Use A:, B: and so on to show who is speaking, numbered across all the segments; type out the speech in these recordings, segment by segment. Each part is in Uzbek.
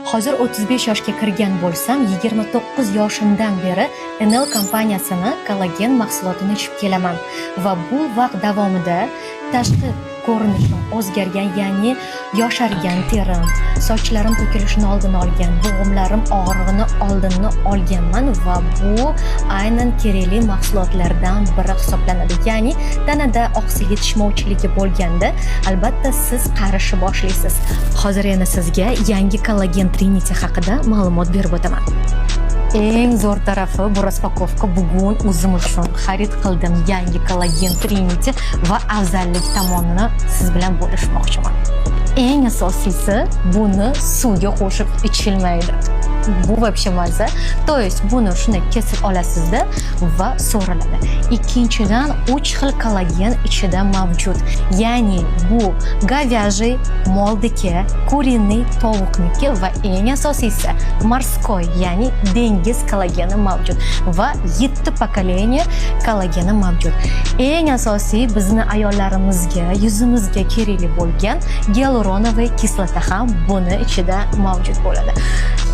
A: Hozir 35 yoshga kirgan bo'lsam, 29 yoshimdan beri Enel kompaniyasini kollagen mahsulotini ichib kelaman va bu vaqt davomida tashqi ko'rinishim o'zgargan, ya'ni yoshargan terim, sochlarim to'kilishini oldini olgan, bo'g'imlarim og'rig'ini oldini olganman va bu aynan kerakli mahsulotlardan biri hisoblanadi. Ya'ni tanada oqsil yetishmovchiligi bo'lganda, albatta siz qarishni boshlaysiz. Hozir yana sizga yangi kollagen Trinity haqida ma'lumot berib o'taman. Eng zo'r tarafi bu raspakovka. Bugun o'zim uchun xarid qildim yangi kollagen Trinity va afzallik tomonini siz bilan bo'lishmoqchiman. Eng asosiysi, buni suvga qo'shib ichilmaydi. Bu вообще maza. То есть buni shuni kesib olasizda va so'riladi. Ikkinchidan 3 xil kollagen ichida mavjud. Ya'ni bu говяжий, moldiki, куриный, tovuqniki va eng asosiysi morskoy, ya'ni dengiz kollageni mavjud va 7 pokoleniya kollageni mavjud. Eng asosiy bizni ayollarimizga, yuzimizga kerakli bo'lgan gyaluronoviy kislota ham buni ichida mavjud bo'ladi.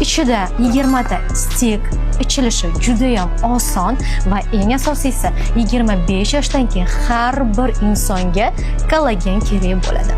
A: Ichida 20 ta stik, ichilishi juda ham oson va eng asosiysi 25 yoshdan keyin har bir insonga kollagen kerak bo'ladi.